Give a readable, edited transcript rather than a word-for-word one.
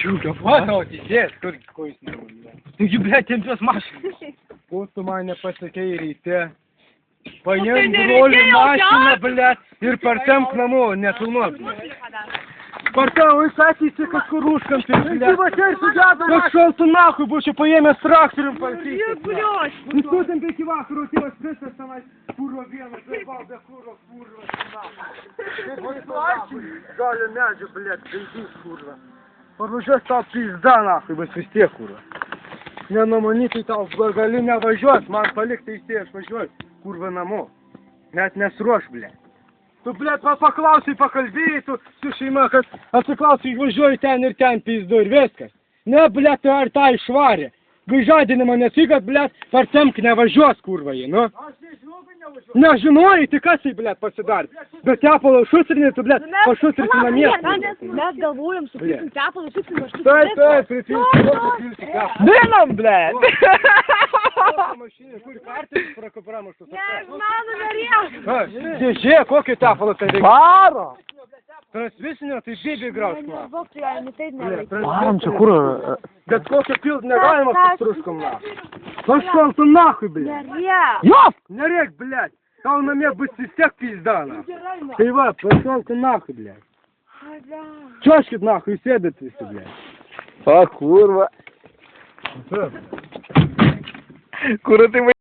Щука, Вот он, пиздец, сколько какой с него, блядь. Ты, блядь, ten tuos mašinas. Ko tu man nepasakei ryte? Paimk tai nereikėjo brolį mašiną, kelti. blėt, ir partemk namo, nefilmuok, blėt. Partemk, jis ateisi kažkur užkampį, blėt. Kažkol tu nahui būčiau paėmęs traktorium palsyti. Блядь. Jis nutempė iki vakaro, tėvas visas tenais kūro vienas, dalyvau be kūro, Gali medžių, blėt, gaidys, kurva. Parvažiuos tau pizda, nahui, bet vis tiek, kurva. Nenumanytai tau, gali nevažiuot, man palik teisėjai, aš važiuoju, kurva namo. Net nesruoš, blėt. Tu, blėt, paklausai, pakalbėjai, tu su šeima, kad atsiklausai, važiuoju ten ir ten pizdu ir viskas. Ne, blėt, ar tą išvarė. Gaižadinimą nesigat, blėt, partemk nevažiuos, kurva jį, nu. Aš nežinau, kad nevažiuos. Nežinojai, tai kas jį, blėt, pasidarė. Bet tepalo šusrinį, tu, blėt, pašusrinti namie. Mes galvojam, supirkim tepalą, šusrinį, aš Taip, pripilti kepalą. Dinam, blėt. Kur kartais prakopramuštus. Ne, mano norėjau. Dėžė, kokį tepalą tai reikia? Varo. Transvisinio, tai bėbė graužk, man. Nebok, tu jai, tai nereikia. Varom čia kur? Bet kokią pilt negalima su struškom, na. Paškol tu nahui, blėt. Nereikia. Jop! Nereik, blėt. Tau namie bus vis tiek pizda, na. Tai va, paškol tu nahui, blėt. Čioškit nahui, sėdit visi, blėt. O, kurva. Kur tai